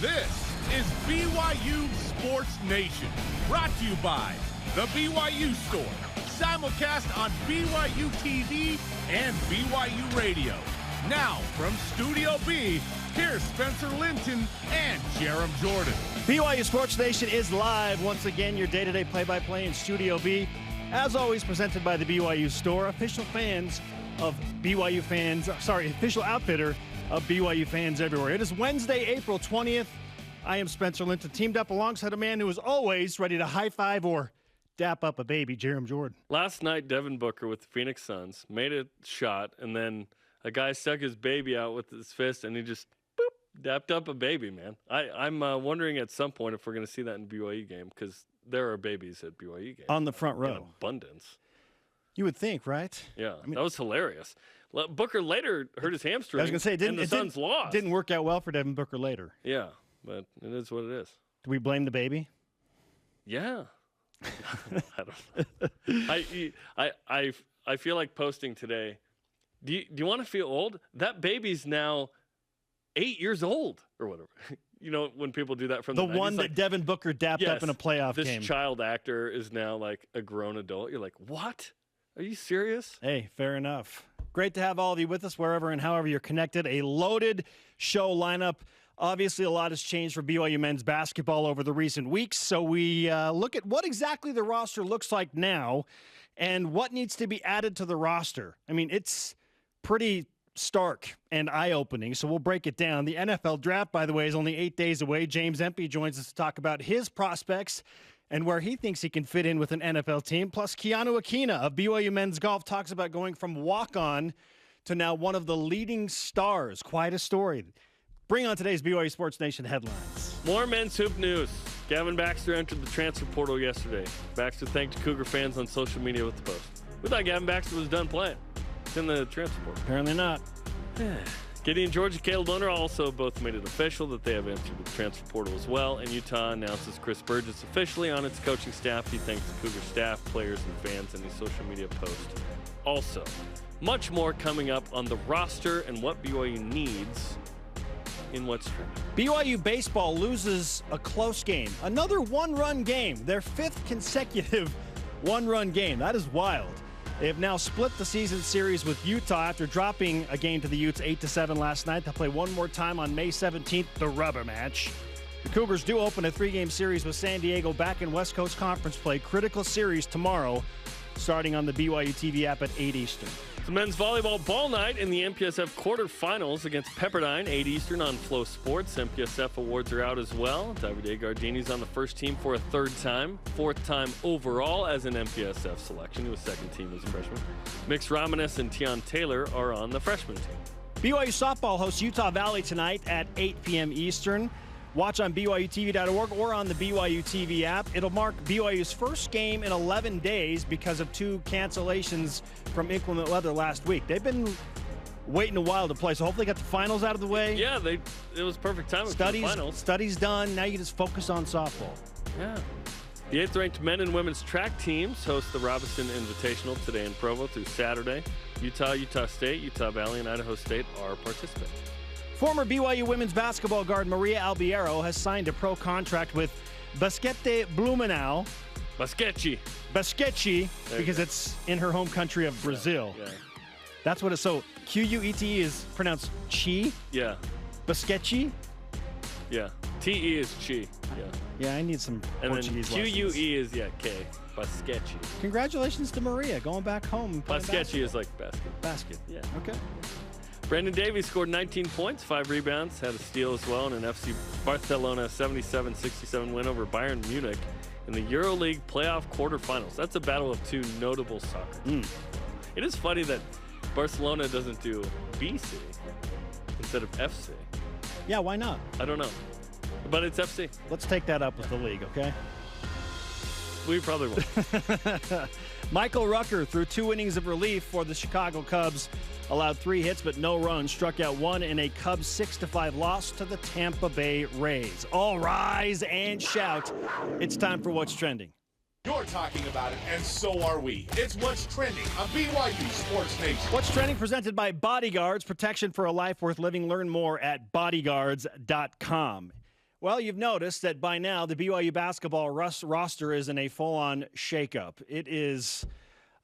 This is BYU Sports Nation, brought to you by the BYU Store, simulcast on BYU TV and BYU Radio. Now, from Studio B, here's Spencer Linton and Jarom Jordan. BYU Sports Nation is live once again, your day-to-day play-by-play in Studio B. As always, presented by the BYU Store, official outfitter of BYU fans everywhere. It is Wednesday, April 20th. I am Spencer Linton, teamed up alongside a man who is always ready to high-five or dap up a baby, Jarom Jordan. Last night, Devin Booker with the Phoenix Suns made a shot, and then a guy stuck his baby out with his fist, and he just, boop, dapped up a baby, man. I'm wondering at some point if we're going to see that in BYU game, because there are babies at BYU games. On the front row. In abundance. You would think, right? Yeah, that was hilarious. Booker later hurt his hamstring, I was going to say, and the Suns lost. Didn't work out well for Devin Booker later. Yeah, but it is what it is. Do we blame the baby? Yeah. I don't know. I feel like posting today. Do you want to feel old? That baby's now 8 years old or whatever. You know, when people do that from the 90s, one that Devin Booker dapped up in a playoff game. This child actor is now like a grown adult. You're like, what? Are you serious? Hey, fair enough. Great to have all of you with us wherever and however you're connected. A loaded show lineup. Obviously, a lot has changed for BYU men's basketball over the recent weeks, so we look at what exactly the roster looks like now and what needs to be added to the roster. I mean, it's pretty stark and eye-opening, so we'll break it down. The NFL draft, by the way, is only 8 days away. James Empey joins us to talk about his prospects and where he thinks he can fit in with an NFL team. Plus, Keanu Akina of BYU men's golf talks about going from walk-on to now one of the leading stars. Quite a story. Bring on today's BYU Sports Nation headlines. More men's hoop news. Gavin Baxter entered the transfer portal yesterday. Baxter thanked Cougar fans on social media with the post. We thought Gavin Baxter was done playing. It's in the transfer portal. Apparently not. Gideon George and Caleb Lohner also both made it official that they have entered the transfer portal as well, and Utah announces Chris Burgess officially on its coaching staff. He thanks the Cougar staff, players, and fans in his social media post. Also, much more coming up on the roster and what BYU needs in what's true. BYU baseball loses a close game. Another one-run game. Their fifth consecutive one-run game. That is wild. They have now split the season series with Utah after dropping a game to the Utes 8-7 last night. They'll play one more time on May 17th, the rubber match. The Cougars do open a three-game series with San Diego back in West Coast Conference play. Critical series tomorrow, starting on the BYU TV app at 8 Eastern. The men's volleyball ball night in the MPSF quarterfinals against Pepperdine, 8 Eastern on Flow Sports. MPSF awards are out as well. Davide Gardini's on the first team for a third time, fourth time overall as an MPSF selection. He was second team as a freshman. Mix Ramanes and Tion Taylor are on the freshman team. BYU softball hosts Utah Valley tonight at 8 p.m. Eastern. Watch on BYUtv.org or on the BYU TV app. It'll mark BYU's first game in 11 days because of 2 cancellations from inclement weather last week. They've been waiting a while to play, so hopefully got the finals out of the way. Yeah, it was perfect timing for the finals. Studies done. Now you just focus on softball. Yeah. The 8th-ranked men and women's track teams host the Robinson Invitational today in Provo through Saturday. Utah, Utah State, Utah Valley, and Idaho State are participating. Former BYU women's basketball guard Maria Albiero has signed a pro contract with Basquete Blumenau. Basquete, because it's in her home country of Brazil. Yeah. That's what it's so. Q-U-E-T is pronounced chi? Yeah. Basquete? Yeah. T-E is chi. Yeah. Yeah, I need some Portuguese lessons. Q-U-E is, K. Basquete. Congratulations to Maria going back home. Basquete is like basket. Basket. Yeah. Okay. Brandon Davies scored 19 points, 5 rebounds, had a steal as well, and an FC Barcelona 77-67 win over Bayern Munich in the EuroLeague playoff quarterfinals. That's a battle of 2 notable soccer. It is funny that Barcelona doesn't do BC instead of FC. Yeah, why not? I don't know, but it's FC. Let's take that up with the league, okay? We probably will. Michael Rucker threw 2 innings of relief for the Chicago Cubs. Allowed 3 hits but no runs, struck out 1 in a Cubs 6-5 loss to the Tampa Bay Rays. All rise and shout. It's time for What's Trending. You're talking about it, and so are we. It's What's Trending on BYU Sports Nation. What's Trending presented by Bodyguards, protection for a life worth living. Learn more at bodyguards.com. Well, you've noticed that by now the BYU basketball roster is in a full-on shakeup. It is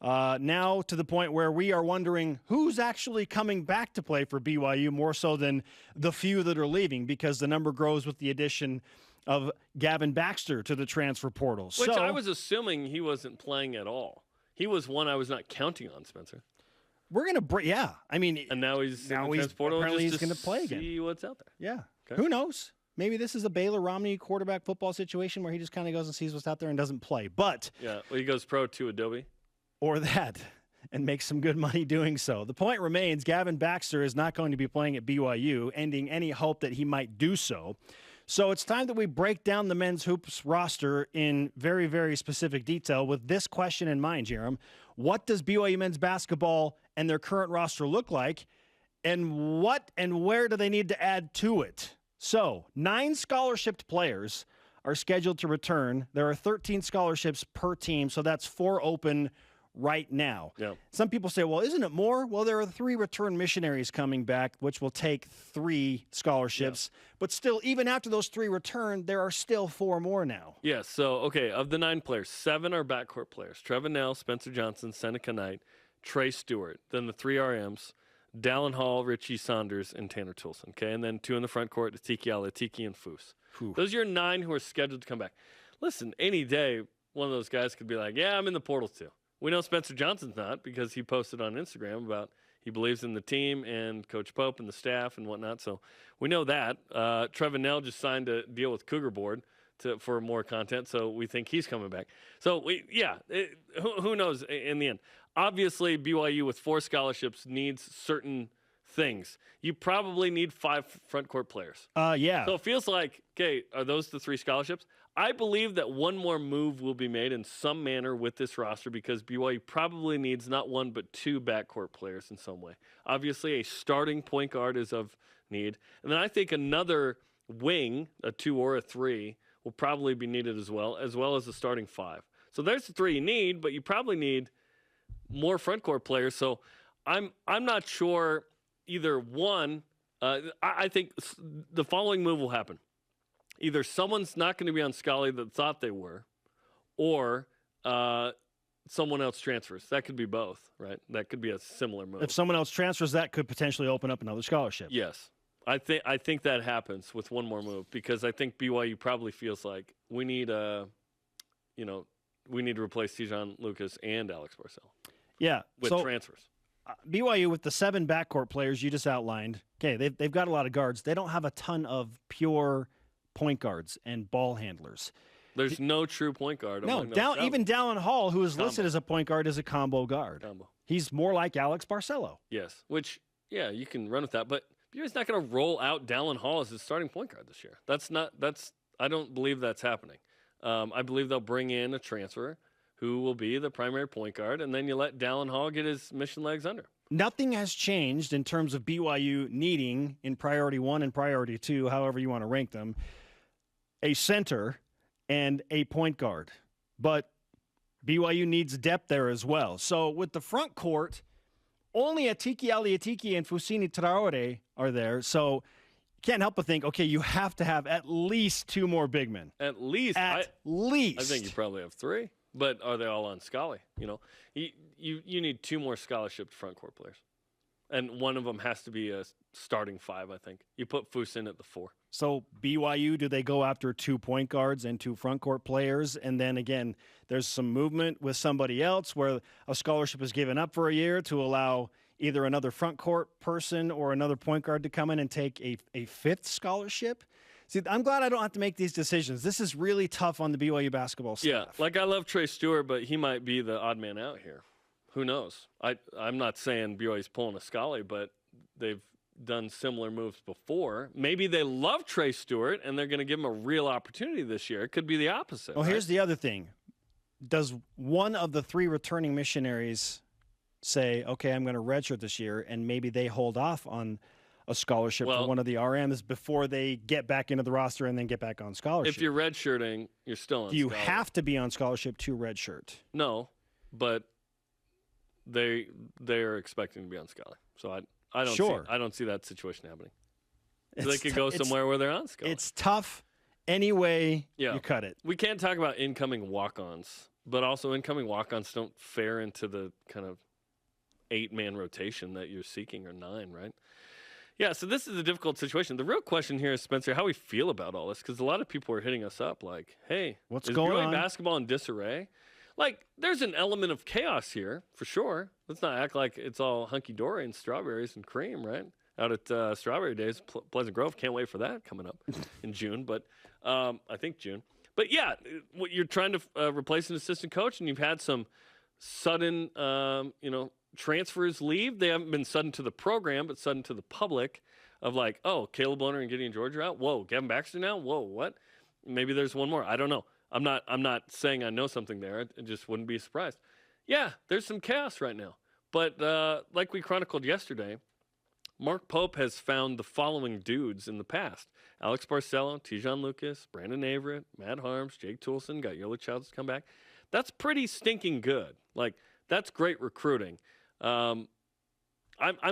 now to the point where we are wondering who's actually coming back to play for BYU more so than the few that are leaving, because the number grows with the addition of Gavin Baxter to the transfer portal. Which I was assuming he wasn't playing at all. He was one I was not counting on, Spencer. We're going to break, yeah. I mean, and now he's in the transfer portal. Apparently he's going to play again. See what's out there. Yeah. Okay. Who knows? Maybe this is a Baylor Romney quarterback football situation where he just kind of goes and sees what's out there and doesn't play. But yeah, well, he goes pro to Adobe. Or that, and makes some good money doing so. The point remains, Gavin Baxter is not going to be playing at BYU, ending any hope that he might do so. So it's time that we break down the men's hoops roster in very, very specific detail with this question in mind, Jarom. What does BYU men's basketball and their current roster look like, and what and where do they need to add to it? So 9 scholarship players are scheduled to return. There are 13 scholarships per team, so that's 4 open right now. Yeah. Some people say, well, isn't it more? Well, there are 3 return missionaries coming back, which will take 3 scholarships. Yeah. But still, even after those 3 return, there are still 4 more now. Yeah, so, okay, of the 9 players, 7 are backcourt players. Trevin Nell, Spencer Johnson, Seneca Knight, Trey Stewart. Then the 3 RMs, Dallin Hall, Richie Saunders, and Tanner Toulson. Okay, and then 2 in the front court, Tiki Alatiki and Foose. Those are your 9 who are scheduled to come back. Listen, any day, one of those guys could be like, yeah, I'm in the portal too. We know Spencer Johnson's not, because he posted on Instagram about he believes in the team and Coach Pope and the staff and whatnot. So we know that. Trevin Nell just signed a deal with Cougar Board for more content, so we think he's coming back. So, who knows in the end? Obviously, BYU with 4 scholarships needs certain things. You probably need 5 front court players. Yeah. So it feels like, okay, are those the 3 scholarships? I believe that one more move will be made in some manner with this roster, because BYU probably needs not 1 but 2 backcourt players in some way. Obviously, a starting point guard is of need. And then I think another wing, a 2 or a 3, will probably be needed as well as the starting 5. So there's the 3 you need, but you probably need more front court players. So I'm not sure either one. I think the following move will happen. Either someone's not going to be on Scully that thought they were, or someone else transfers. That could be both, right? That could be a similar move. If someone else transfers, that could potentially open up another scholarship. Yes. I think that happens with one more move, because I think BYU probably feels like we need to replace Tijon Lucas and Alex Barcelo. Yeah. With transfers. BYU with the 7 backcourt players you just outlined. Okay, they've got a lot of guards. They don't have a ton of pure point guards and ball handlers. There's no true point guard. No, even Dallin Hall, who is listed as a point guard, is a combo guard. He's more like Alex Barcelo. Yes, which, yeah, you can run with that. But BYU's not going to roll out Dallin Hall as his starting point guard this year. I don't believe that's happening. I believe they'll bring in a transfer who will be the primary point guard, and then you let Dallin Hall get his mission legs under. Nothing has changed in terms of BYU needing, in priority 1 and priority 2, however you want to rank them, a center and a point guard. But BYU needs depth there as well. So with the front court, only Atiki Aliatiki and Fusini Traore are there. So you can't help but think, okay, you have to have at least 2 more big men. At least. At least. I think you probably have 3. But are they all on Scully? You need 2 more scholarship front court players. And one of them has to be a starting 5, I think. You put Foose in at the 4. So BYU, do they go after 2 point guards and 2 front court players? And then again, there's some movement with somebody else where a scholarship is given up for a year to allow either another front court person or another point guard to come in and take a 5th scholarship. See, I'm glad I don't have to make these decisions. This is really tough on the BYU basketball staff. Yeah, like I love Trey Stewart, but he might be the odd man out here. Who knows? I'm not saying BYU's pulling a Scully, but they've done similar moves before. Maybe they love Trey Stewart, and they're going to give him a real opportunity this year. It could be the opposite. Well, here's the other thing. Does one of the 3 returning missionaries say, okay, I'm going to redshirt this year, and maybe they hold off on a scholarship for one of the RMs before they get back into the roster and then get back on scholarship? If you're redshirting, you're still on scholarship. Do you have to be on scholarship to redshirt? No, but they're expecting to be on scholarship. So I don't see that situation happening. They could go somewhere where they're on scholarship. It's tough. any way you cut it. We can't talk about incoming walk-ons, but also incoming walk-ons don't fare into the kind of 8-man rotation that you're seeking, or 9, right? Yeah, so this is a difficult situation. The real question here is, Spencer, how we feel about all this, because a lot of people are hitting us up like, hey, what's is going BYU on? Basketball in disarray? Like, there's an element of chaos here, for sure. Let's not act like it's all hunky-dory and strawberries and cream, right? Out at Strawberry Days, Pleasant Grove. Can't wait for that coming up in June, but I think June. But, yeah, you're trying to replace an assistant coach, and you've had some sudden, transfers leave. They haven't been sudden to the program, but sudden to the public, of like, oh, Caleb Lohner and Gideon George are out. Whoa, Gavin Baxter now? Whoa, what? Maybe there's one more. I don't know. I'm not saying I know something there. I just wouldn't be surprised. Yeah, there's some chaos right now. But like we chronicled yesterday, Mark Pope has found the following dudes in the past: Alex Barcelo, Tijon Lucas, Brandon Averett, Matt Harms, Jake Toulson, got Yola Childs to come back. That's pretty stinking good. Like, that's great recruiting. I'm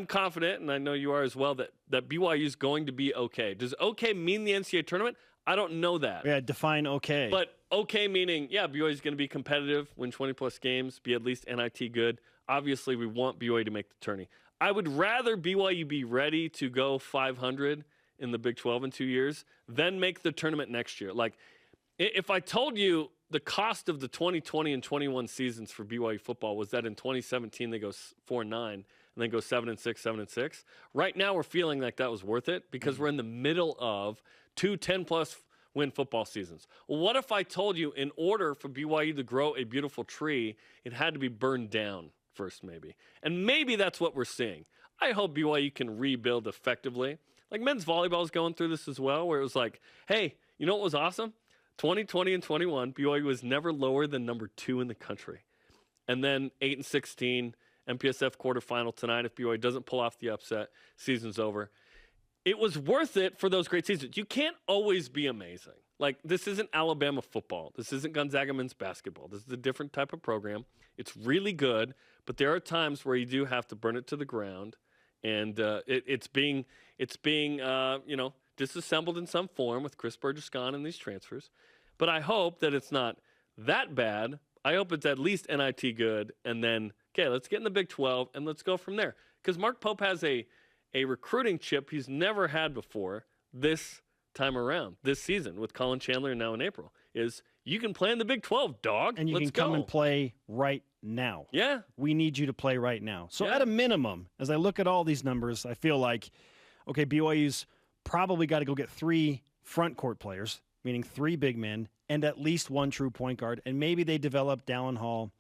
confident, and I know you are as well, that BYU is going to be okay. Does okay mean the NCAA tournament? I don't know that. Yeah, define okay. But okay meaning, yeah, BYU is going to be competitive, win 20-plus games, be at least NIT good. Obviously, we want BYU to make the tourney. I would rather BYU be ready to go 500 in the Big 12 in 2 years than make the tournament next year. Like, if I told you the cost of the 2020 and 21 seasons for BYU football was that in 2017 they go 4-9 and then go 7-6, 7-6. Right now we're feeling like that was worth it because we're in the middle of 2 10-plus win football seasons. Well, what if I told you in order for BYU to grow a beautiful tree, it had to be burned down first maybe? And maybe that's what we're seeing. I hope BYU can rebuild effectively. Like, men's volleyball is going through this as well, where it was like, hey, you know what was awesome? 2020 and 21, BYU was never lower than number 2 in the country. And then 8 and 16, MPSF quarterfinal tonight. If BYU doesn't pull off the upset, season's over. It was worth it for those great seasons. You can't always be amazing. Like, this isn't Alabama football. This isn't Gonzaga men's basketball. This is a different type of program. It's really good, but there are times where you do have to burn it to the ground, and it's being disassembled in some form with Chris Burgess gone and these transfers. But I hope that it's not that bad. I hope it's at least NIT good, and then, okay, let's get in the Big 12, and let's go from there. Because Mark Pope has a recruiting chip he's never had before this time around, this season, with Colin Chandler and now in April, is you can play in the Big 12, dog. And you can come and play right now. Yeah. We need you to play right now. So at a minimum, as I look at all these numbers, I feel like, okay, BYU's probably got to go get 3 front court players, meaning 3 big men, and at least 1 true point guard. And maybe they develop Dallin Hall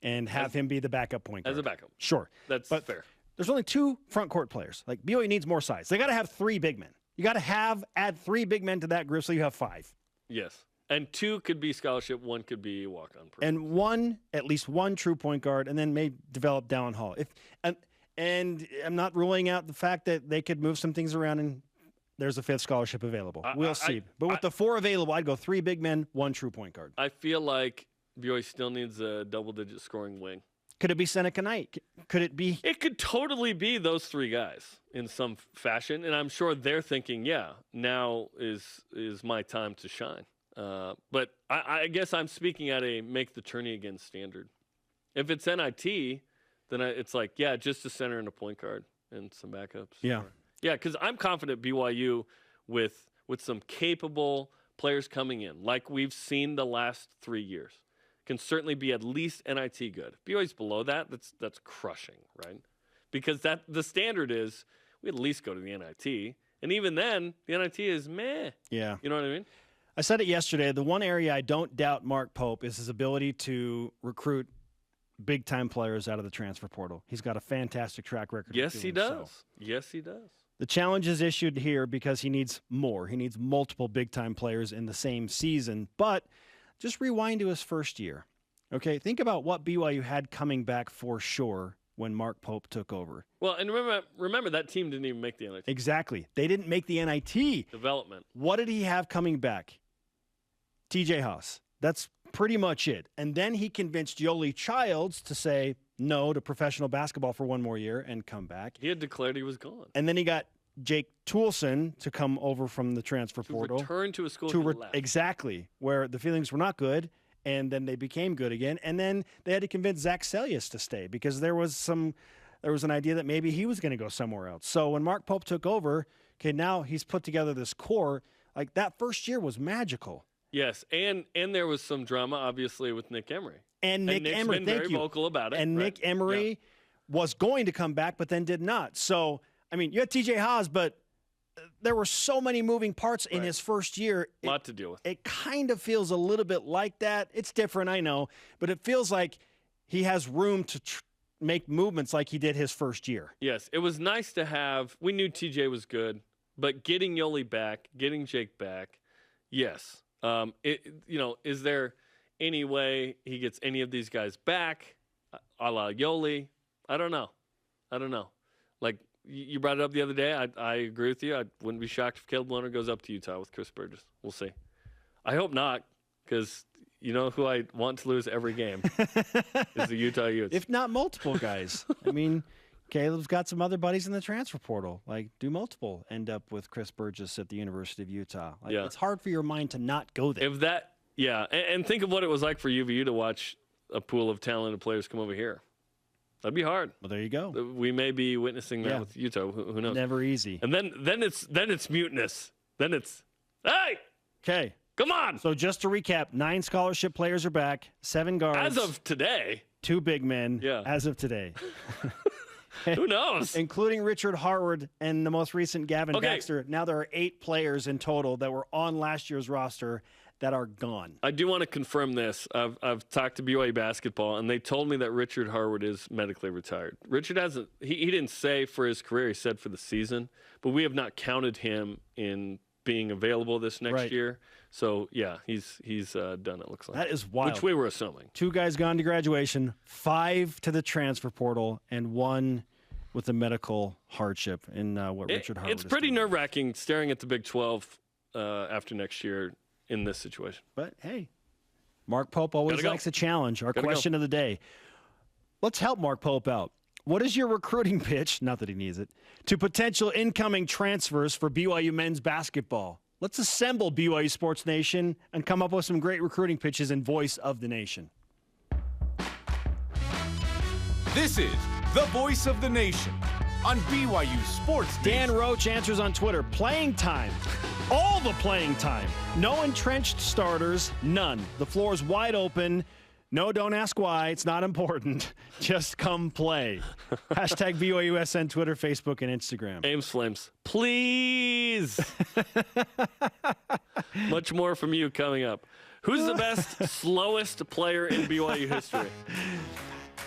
and have him be the backup point guard. As a backup. Sure. That's fair. There's only 2 front court players. Like, BYU needs more size. They got to have 3 big men. You got to add 3 big men to that group so you have 5. Yes. And 2 could be scholarship, 1 could be walk-on. And at least 1 true point guard, and then maybe develop Dallin Hall. And I'm not ruling out the fact that they could move some things around and there's a 5th scholarship available. We'll see. But with the 4 available, I'd go 3 big men, 1 true point guard. I feel like BYU still needs a double-digit scoring wing. Could it be Seneca Knight? Could it be? It could totally be those 3 guys in some fashion, and I'm sure they're thinking, yeah, now is my time to shine. But I guess I'm speaking at a make the tourney again standard. If it's NIT, then it's like, yeah, just a center and a point guard and some backups. Yeah. Yeah, because I'm confident BYU with some capable players coming in, like we've seen the last 3 years, can certainly be at least NIT good. If BYU's below that, that's crushing, right? Because the standard is we at least go to the NIT. And even then, the NIT is meh. Yeah. You know what I mean? I said it yesterday. The one area I don't doubt Mark Pope is his ability to recruit big-time players out of the transfer portal. He's got a fantastic track record. Yes, he does. So. Yes, he does. The challenge is issued here because he needs more. He needs multiple big-time players in the same season. But just rewind to his first year. Okay, think about what BYU had coming back for sure when Mark Pope took over. Well, and remember that team didn't even make the NIT. Exactly. They didn't make the NIT. Development. What did he have coming back? TJ Haas. That's pretty much it. And then he convinced Yoeli Childs to say no to professional basketball for 1 more year and come back. He had declared he was gone. And then he got Jake Toulson to come over from the transfer portal. Return to a school he left. Exactly, where the feelings were not good, and then they became good again. And then they had to convince Zach Sellius to stay because there was an idea that maybe he was going to go somewhere else. So when Mark Pope took over, okay, now he's put together this core. Like, that first year was magical. Yes, and there was some drama, obviously, with Nick Emery. And Nick's been very vocal about it. And Nick Emery was going to come back, but then did not. So, I mean, you had TJ Haas, but there were so many moving parts in his first year. A lot to deal with. It kind of feels a little bit like that. It's different, I know, but it feels like he has room to make movements like he did his first year. Yes, it was nice to have. We knew TJ was good, but getting Yoli back, getting Jake back, yes. Is there any way he gets any of these guys back, a la Yoli? I don't know. Like, you brought it up the other day. I agree with you. I wouldn't be shocked if Caleb Lohner goes up to Utah with Chris Burgess. We'll see. I hope not, because you know who I want to lose every game is the Utah Utes. If not multiple guys. I mean, Caleb's got some other buddies in the transfer portal. Like, do multiple end up with Chris Burgess at the University of Utah? Like, it's hard for your mind to not go there. If that, and think of what it was like for UVU to watch a pool of talented players come over here. That'd be hard. Well, there you go. We may be witnessing that with Utah. Who knows? Never easy. And then it's mutinous. Then it's, hey! Okay. Come on! So just to recap, 9 scholarship players are back, 7 guards. As of today. 2 big men. Yeah. As of today. Who knows? Including Richard Harward and the most recent Gavin Baxter. Now there are 8 players in total that were on last year's roster that are gone. I do want to confirm this. I've talked to BYU basketball, and they told me that Richard Harward is medically retired. Richard hasn't. He didn't say for his career. He said for the season. But we have not counted him in being available this next year. So yeah, he's done. It looks like that is wild. Which we were assuming. 2 guys gone to graduation, 5 to the transfer portal, and 1 with a medical hardship in Richard Harward. It's pretty nerve-wracking staring at the Big 12 after next year in this situation. But hey, Mark Pope always likes a challenge. Our question of the day. Let's help Mark Pope out. What is your recruiting pitch, not that he needs it, to potential incoming transfers for BYU men's basketball? Let's assemble BYU Sports Nation and come up with some great recruiting pitches and voice of the nation. This is the voice of the nation on BYU Sports Nation. Dan Roach answers on Twitter, playing time. All the playing time. No entrenched starters, none. The floor is wide open. No, don't ask why. It's not important. Just come play. Hashtag BYUSN, Twitter, Facebook, and Instagram. Ames Flames, please. Much more from you coming up. Who's the best, slowest player in BYU history?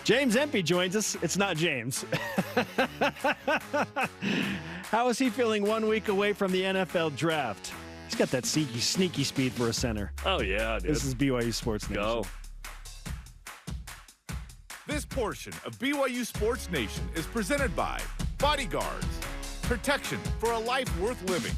James Empey joins us. It's not James. How is he feeling 1 week away from the NFL draft? He's got that sneaky speed for a center. Oh, yeah, dude. This is BYU Sports Nation. Go. This portion of BYU Sports Nation is presented by Bodyguards, protection for a life worth living.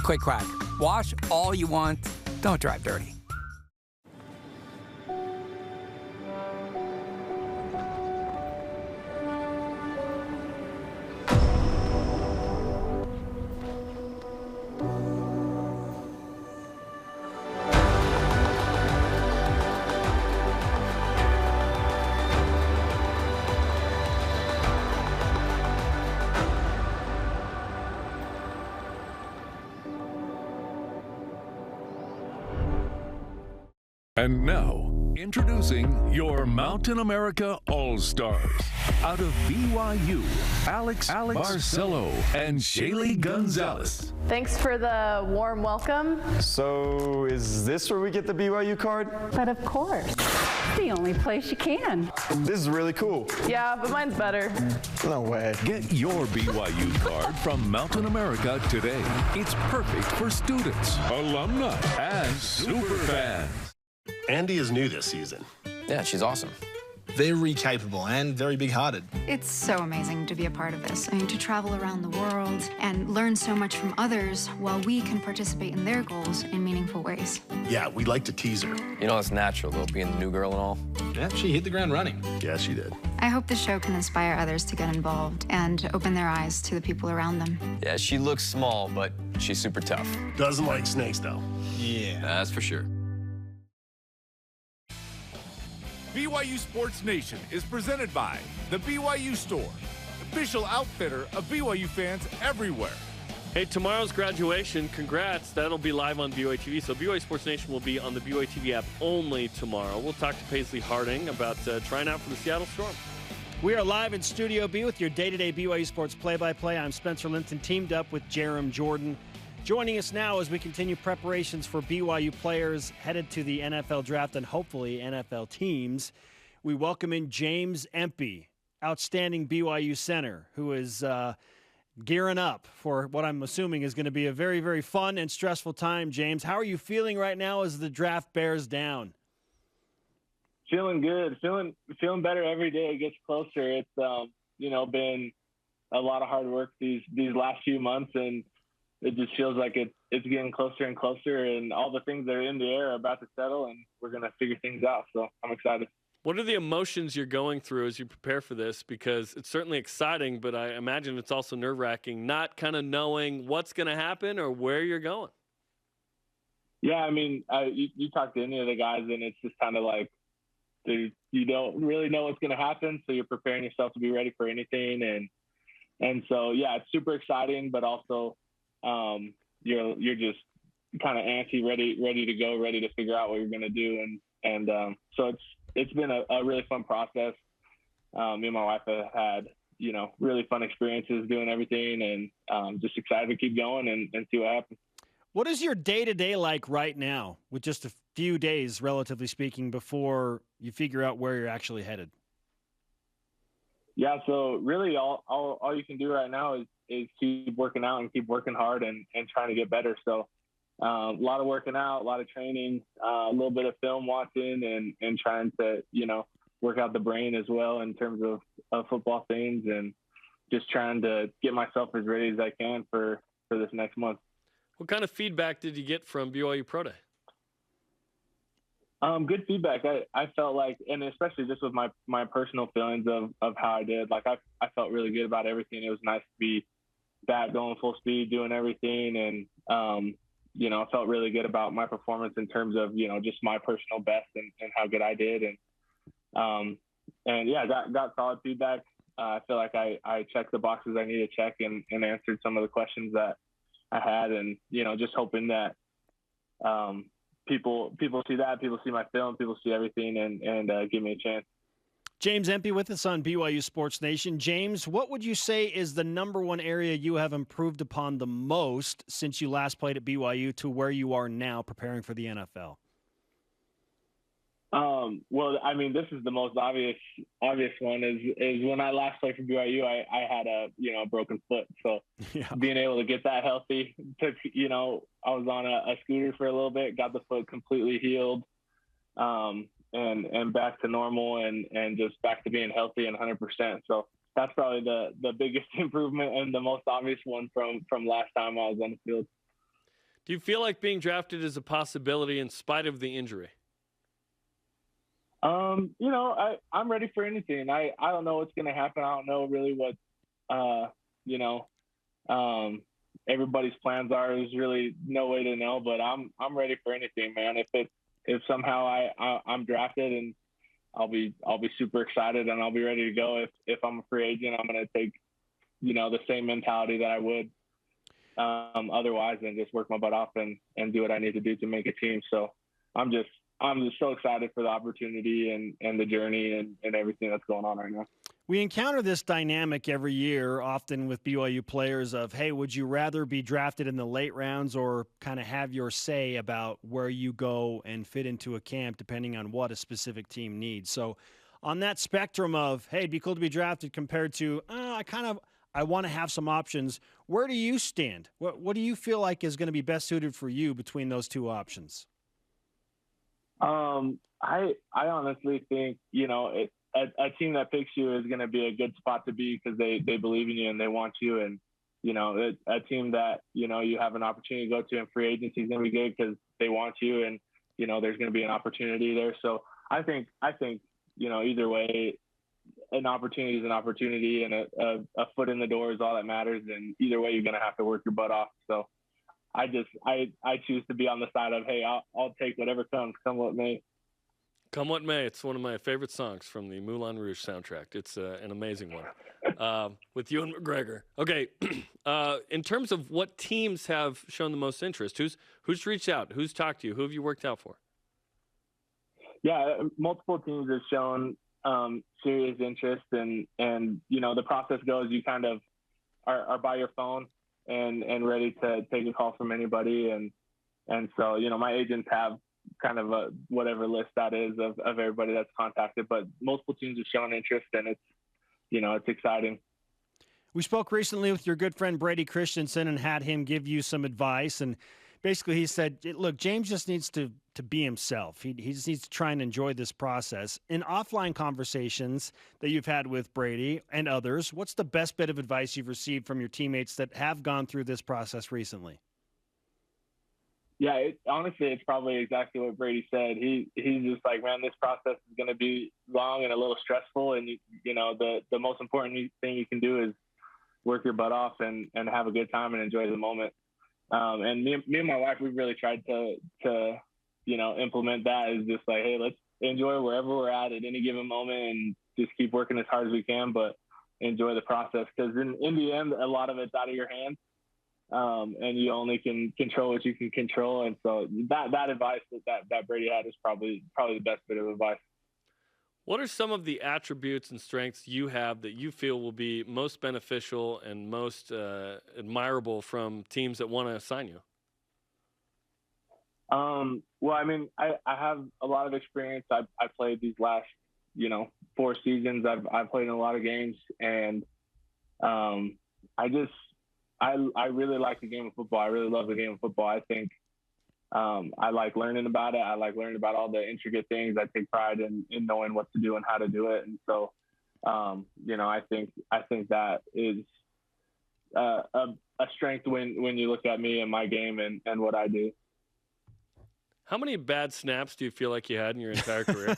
Quick crack. Wash all you want. Don't drive dirty. And now, introducing your Mountain America All-Stars. Out of BYU, Alex Barcelo and Shaylee Gonzalez. Thanks for the warm welcome. So is this where we get the BYU card? But of course. the only place you can. This is really cool. Yeah, but mine's better. No way. Get your BYU card from Mountain America today. It's perfect for students, alumni, and super fans. Andy is new this season. Yeah, she's awesome. Very capable and very big-hearted. It's so amazing to be a part of this. I mean, to travel around the world and learn so much from others while we can participate in their goals in meaningful ways. Yeah, we like to tease her. You know, it's natural, though, being the new girl and all. Yeah, she hit the ground running. Yeah, she did. I hope the show can inspire others to get involved and open their eyes to the people around them. Yeah, she looks small, but she's super tough. Doesn't like snakes, though. Yeah. That's for sure. BYU Sports Nation is presented by the BYU Store, official outfitter of BYU fans everywhere. Hey, tomorrow's graduation, congrats. That'll be live on BYU TV. So BYU Sports Nation will be on the BYU TV app only tomorrow. We'll talk to Paisley Harding about trying out for the Seattle Storm. We are live in Studio B with your day-to-day BYU Sports play-by-play. I'm Spencer Linton, teamed up with Jarom Jordan. Joining us now as we continue preparations for BYU players headed to the NFL draft and hopefully NFL teams, we welcome in James Empey, outstanding BYU center, who is gearing up for what I'm assuming is going to be a very, very fun and stressful time. James, how are you feeling right now as the draft bears down? Feeling good, feeling better every day. It gets closer. It's been a lot of hard work these last few months, and it just feels like it's getting closer and closer, and all the things that are in the air are about to settle, and we're going to figure things out. So I'm excited. What are the emotions you're going through as you prepare for this? Because it's certainly exciting, but I imagine it's also nerve-wracking, not kind of knowing what's going to happen or where you're going. Yeah, I mean, you talk to any of the guys, and it's just kind of like you don't really know what's going to happen, so you're preparing yourself to be ready for anything. And so, yeah, it's super exciting, but also you're just kind of antsy, ready to go, ready to figure out what you're going to do. And so it's been a really fun process. Me and my wife have had, really fun experiences doing everything, and just excited to keep going and see what happens. What is your day-to-day like right now with just a few days, relatively speaking, before you figure out where you're actually headed? Yeah, so really all you can do right now is keep working out and keep working hard and trying to get better. So a lot of working out, a lot of training, a little bit of film watching and trying to, work out the brain as well in terms of football things, and just trying to get myself as ready as I can for this next month. What kind of feedback did you get from BYU Pro Day? Good feedback. I felt like, and especially just with my personal feelings of how I did, like I felt really good about everything. It was nice to be back going full speed, doing everything. And, I felt really good about my performance in terms of, just my personal best and how good I did. And yeah, got solid feedback. I feel like I checked the boxes I need to check and answered some of the questions that I had, and, just hoping that, people see that, people see my film, people see everything, and give me a chance. James Empey with us on BYU Sports Nation. James, what would you say is the number one area you have improved upon the most since you last played at BYU to where you are now preparing for the NFL? Well, I mean, this is the most obvious one is when I last played for BYU, I had a broken foot. So yeah. Being able to get that healthy took, I was on a scooter for a little bit, got the foot completely healed, and back to normal and just back to being healthy and 100%. So that's probably the biggest improvement and the most obvious one from last time I was on the field. Do you feel like being drafted is a possibility in spite of the injury? I'm ready for anything. I don't know what's going to happen. I don't know really what, everybody's plans are. There's really no way to know, but I'm ready for anything, man. If somehow I'm drafted, and I'll be super excited and I'll be ready to go. If I'm a free agent, I'm going to take, the same mentality that I would, otherwise, and just work my butt off and do what I need to do to make a team. So I'm just so excited for the opportunity and the journey and everything that's going on right now. We encounter this dynamic every year, often with BYU players of, hey, would you rather be drafted in the late rounds or kind of have your say about where you go and fit into a camp depending on what a specific team needs? So on that spectrum of, hey, it'd be cool to be drafted compared to, I want to have some options, where do you stand? What do you feel like is going to be best suited for you between those two options? I honestly think, a team that picks you is going to be a good spot to be because they believe in you and they want you. And, a team that, you have an opportunity to go to in free agency is going to be good because they want you and, there's going to be an opportunity there. So I think, either way, an opportunity is an opportunity and a foot in the door is all that matters. And either way, you're going to have to work your butt off. So I choose to be on the side of, hey, I'll take whatever comes, come what may. Come What May. It's one of my favorite songs from the Moulin Rouge soundtrack. It's an amazing one with Ewan McGregor. Okay, in terms of what teams have shown the most interest, who's reached out? Who's talked to you? Who have you worked out for? Yeah, multiple teams have shown serious interest, and the process goes, you kind of are by your phone and ready to take a call from anybody, and so my agents have kind of whatever list that is of everybody that's contacted, but multiple teams have shown interest, and it's exciting. We spoke recently with your good friend Brady Christensen and had him give you some advice, and basically he said, look, James just needs to be himself. He just needs to try and enjoy this process. In offline conversations that you've had with Brady and others, what's the best bit of advice you've received from your teammates that have gone through this process recently? Yeah, honestly, it's probably exactly what Brady said. He's just like, man, this process is going to be long and a little stressful. And, the most important thing you can do is work your butt off and have a good time and enjoy the moment. And me and my wife, we've really tried to implement that. Is just like, hey, let's enjoy wherever we're at any given moment and just keep working as hard as we can, but enjoy the process. Because in the end, a lot of it's out of your hands. And you only can control what you can control. And so that advice that Brady had is probably the best bit of advice. What are some of the attributes and strengths you have that you feel will be most beneficial and most admirable from teams that want to sign you? Well, I mean, I have a lot of experience. I played these last, 4 seasons. I've played in a lot of games, and I really like the game of football. I really love the game of football. I think I like learning about it. I like learning about all the intricate things. I take pride in knowing what to do and how to do it. And so, I think that is a strength when you look at me and my game and what I do. How many bad snaps do you feel like you had in your entire career?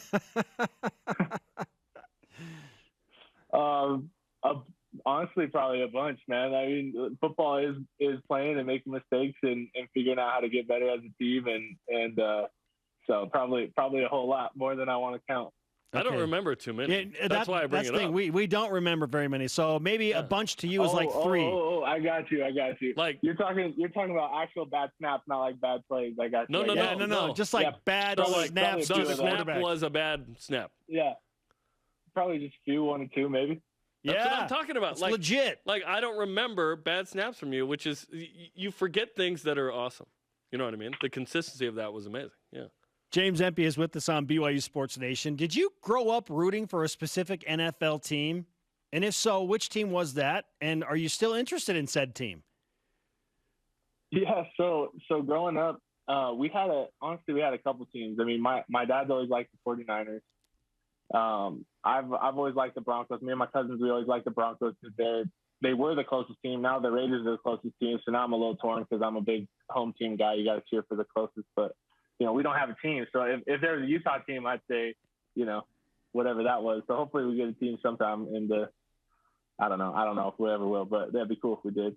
Honestly, probably a bunch, man. I mean, football is playing and making mistakes and figuring out how to get better as a team, and so probably a whole lot more than I want to count. I don't remember too many. Yeah, that's why I bring it up. We don't remember very many. So maybe a bunch to you is like 3. Oh, I got you. Like you're talking about actual bad snaps, not like bad plays. I got you. No. Just like bad snaps. So the snap was a bad snap. Yeah, probably just a few, 1 or 2, maybe. That's what I'm talking about. It's legit. Like, I don't remember bad snaps from you, which is you forget things that are awesome. You know what I mean? The consistency of that was amazing. Yeah. James Empey is with us on BYU Sports Nation. Did you grow up rooting for a specific NFL team? And if so, which team was that? And are you still interested in said team? Yeah. So growing up, we had a couple teams. I mean, my dad's always liked the 49ers. I've always liked the Broncos. Me and my cousins, we always liked the Broncos because they were the closest team. Now the Raiders are the closest team. So now I'm a little torn because I'm a big home team guy. You got to cheer for the closest, but we don't have a team. So if there was a Utah team, I'd say, whatever that was. So hopefully we get a team sometime I don't know if we ever will, but that'd be cool if we did.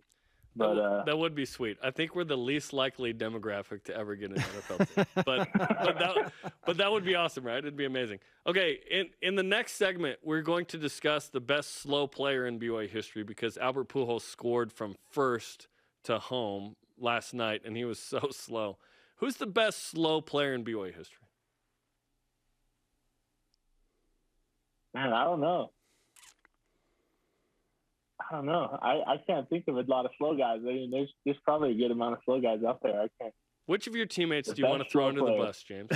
But that would be sweet. I think we're the least likely demographic to ever get an NFL team. but that would be awesome, right? It'd be amazing. Okay, in the next segment, we're going to discuss the best slow player in BYU history because Albert Pujols scored from first to home last night, and he was so slow. Who's the best slow player in BYU history? Man, I don't know. I don't know. I can't think of a lot of slow guys. I mean, there's probably a good amount of slow guys out there. I can't. Which of your teammates do you want to throw under the bus, James?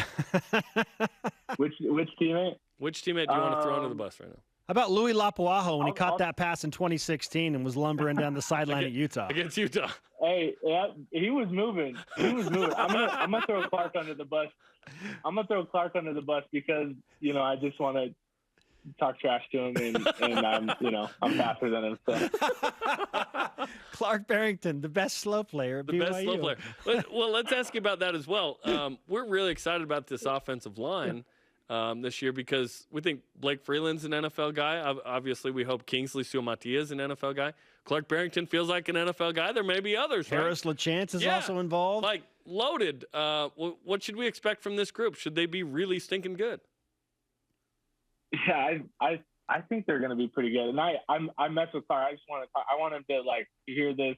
Which teammate? Which teammate do you want to throw under the bus right now? How about Louis Lapuaho when he caught that pass in 2016 and was lumbering down the sideline at Utah? Against Utah. Hey, yeah, he was moving. I'm gonna throw Clark under the bus. I'm gonna throw Clark under the bus because I just want to talk trash to him, and I'm faster than him. So. Clark Barrington, the best slow player at BYU. The best slow player. Well, let's ask you about that as well. We're really excited about this offensive line this year because we think Blake Freeland's an NFL guy. Obviously, we hope Kingsley Suamataia is an NFL guy. Clark Barrington feels like an NFL guy. There may be others, Harris LaChance is also involved. Like, loaded. What should we expect from this group? Should they be really stinking good? Yeah, I think they're going to be pretty good. And I mess with Clark. I just want to talk. I want him to hear this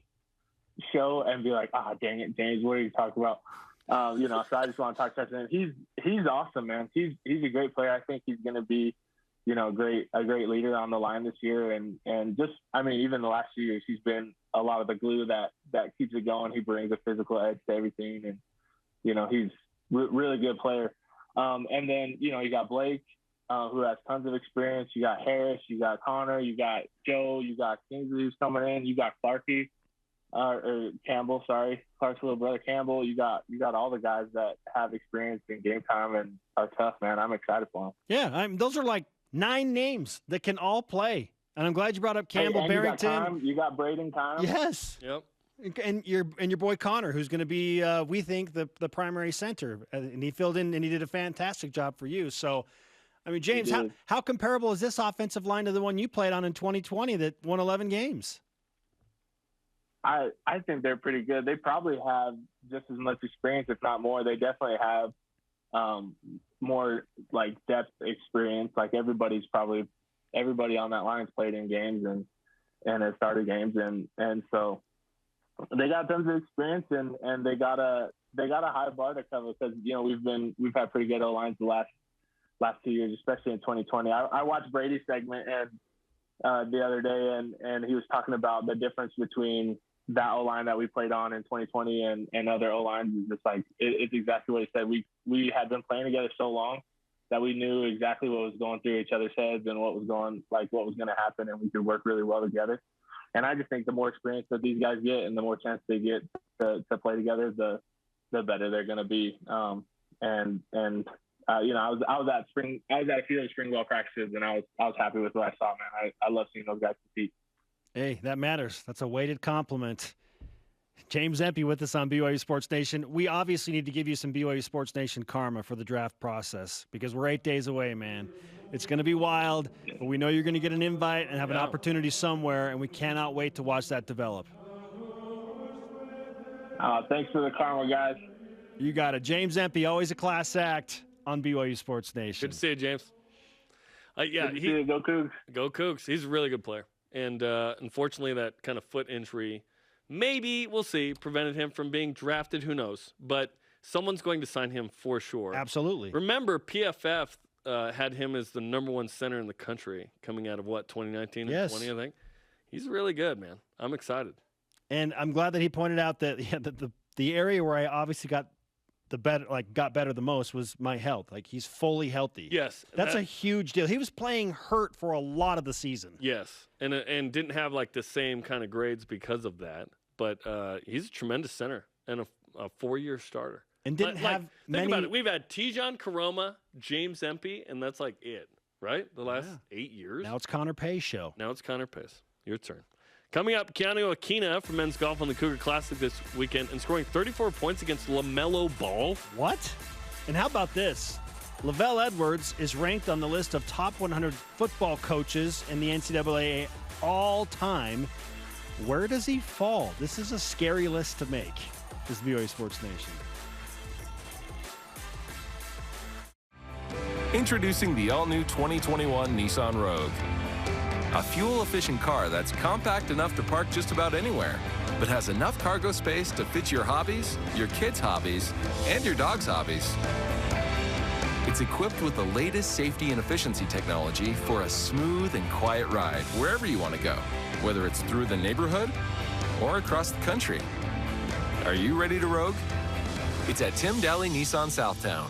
show and be like, dang it, James, what are you talking about? So I just want to talk to him. He's awesome, man. He's a great player. I think he's going to be, a great leader on the line this year. And just, even the last few years, he's been a lot of the glue that keeps it going. He brings a physical edge to everything. And, he's really good player. And then, you got Blake, who has tons of experience. You got Harris, you got Connor, you got Joe, you got Kingsley who's coming in, you got Clarky, or Campbell, sorry, Clark's little brother Campbell. You got all the guys that have experience in game time and are tough, man. I'm excited for them. Yeah, those are like 9 names that can all play, and I'm glad you brought up Campbell, Barrington. You got Braden Kyle. Yes. Yep. And your boy Connor, who's going to be, we think, the primary center, and he filled in and he did a fantastic job for you. So. James, how comparable is this offensive line to the one you played on in 2020 that won 11 games? I think they're pretty good. They probably have just as much experience, if not more. They definitely have more depth experience. Everybody on that line's played in games and has started games, and so they got tons of experience and they got a high bar to cover because we've had pretty good O-lines the last 2 years, especially in 2020. I watched Brady's segment the other day, and he was talking about the difference between that O-line that we played on in 2020 and other O-lines. It's exactly what he said. We had been playing together so long that we knew exactly what was going through each other's heads and what was going to happen, and we could work really well together. And I just think the more experience that these guys get and the more chance they get to play together, the better they're going to be. I was at a few of the spring ball practices, and I was happy with what I saw, man. I love seeing those guys compete. Hey, that matters. That's a weighted compliment. James Empey with us on BYU Sports Nation. We obviously need to give you some BYU Sports Nation karma for the draft process because we're 8 days away, man. It's going to be wild, but we know you're going to get an invite and have an opportunity somewhere, and we cannot wait to watch that develop. Thanks for the karma, guys. You got it. James Empey, always a class act on BYU Sports Nation. Good to see you, James. Good to see you. Go Cougs. Go Cougs. He's a really good player. And unfortunately, that kind of foot injury, maybe, we'll see, prevented him from being drafted. Who knows? But someone's going to sign him for sure. Absolutely. Remember, PFF had him as the #1 center in the country coming out of, 2019 and 20, I think. He's really good, man. I'm excited. And I'm glad that he pointed out that the area where I obviously got better the most was my health. He's fully healthy. Yes. That's a huge deal. He was playing hurt for a lot of the season. Yes. And didn't have the same kind of grades because of that. But he's a tremendous center and a 4-year starter. And didn't have many. Think about it. We've had Tijon Karoma, James Empey, and that's it, right? The last 8 years. Now it's Connor Pay's show. Now it's Connor Pay's. Your turn. Coming up, Keanu Akina for men's golf on the Cougar Classic this weekend and scoring 34 points against LaMelo Ball. What? And how about this? Lavelle Edwards is ranked on the list of top 100 football coaches in the NCAA all time. Where does he fall? This is a scary list to make. This is BYU Sports Nation. Introducing the all-new 2021 Nissan Rogue. A fuel-efficient car that's compact enough to park just about anywhere, but has enough cargo space to fit your hobbies, your kids' hobbies, and your dog's hobbies. It's equipped with the latest safety and efficiency technology for a smooth and quiet ride wherever you want to go. whether it's through the neighborhood or across the country. Are you ready to rogue? It's at Tim Daly Nissan Southtown.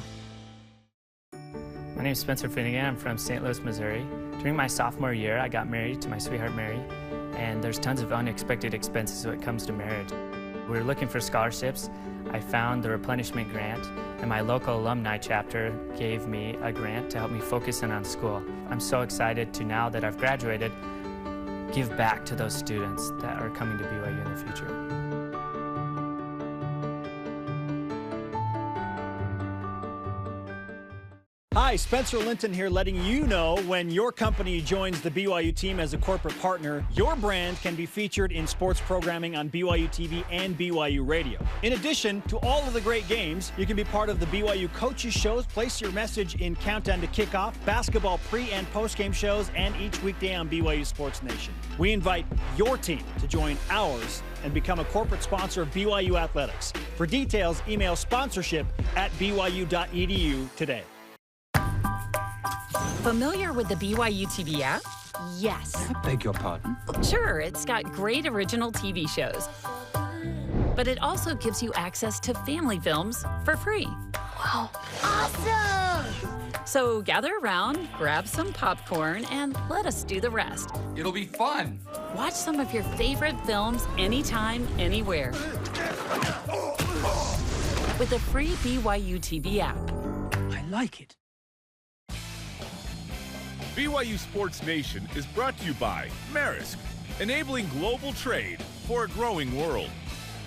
My name is Spencer Finnegan. I'm from St. Louis, Missouri. During my sophomore year, I got married to my sweetheart, Mary, and there's tons of unexpected expenses when it comes to marriage. We were looking for scholarships. I found the replenishment grant, and my local alumni chapter gave me a grant to help me focus in on school. I'm so excited to, now that I've graduated, give back to those students that are coming to BYU in the future. Hi, Spencer Linton here, letting you know when your company joins the BYU team as a corporate partner, your brand can be featured in sports programming on BYU TV and BYU Radio. In addition to all of the great games, you can be part of the BYU coaches shows, place your message in Countdown to Kickoff, basketball pre- and post-game shows, and each weekday on BYU Sports Nation. We invite your team to join ours and become a corporate sponsor of BYU Athletics. For details, email sponsorship@byu.edu today. Familiar with the BYU TV app? Yes. I beg your pardon? Sure, it's got great original TV shows. But it also gives you access to family films for free. Wow, awesome! So gather around, grab some popcorn, and let us do the rest. It'll be fun. Watch some of your favorite films anytime, anywhere. With the free BYU TV app. I like it. BYU Sports Nation is brought to you by Maersk, enabling global trade for a growing world.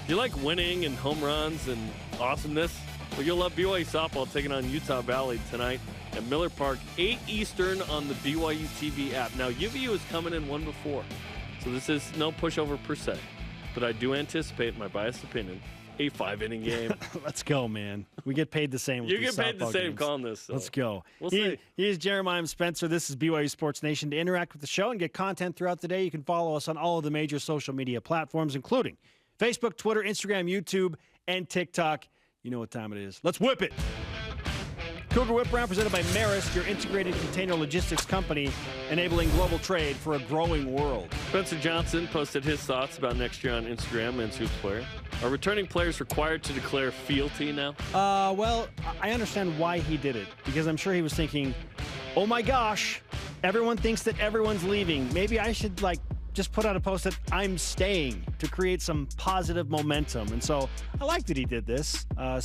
You like winning and home runs and awesomeness? Well, you'll love BYU softball taking on Utah Valley tonight at Miller Park, 8 Eastern on the BYU TV app. Now, UVU has come in one before, so this is no pushover per se, but I do anticipate, my biased opinion, a 5-inning game. Let's go, man. We get paid the same. You get paid the same games. calling this. So. Let's go. We'll see. He is Jeremiah Spencer. This is BYU Sports Nation. To interact with the show and get content throughout the day, you can follow us on all of the major social media platforms, including Facebook, Twitter, Instagram, YouTube, and TikTok. You know what time it is. Let's whip it. Cougar Whip Round presented by Maersk, your integrated container logistics company, enabling global trade for a growing world. Spencer Johnson posted his thoughts about next year on Instagram, men's hoops player. Are returning players required to declare fealty now? Well, I understand why he did it, because I'm sure he was thinking, oh my gosh, everyone thinks that everyone's leaving. Maybe I should, just put out a post that I'm staying to create some positive momentum. And so I like that he did this. I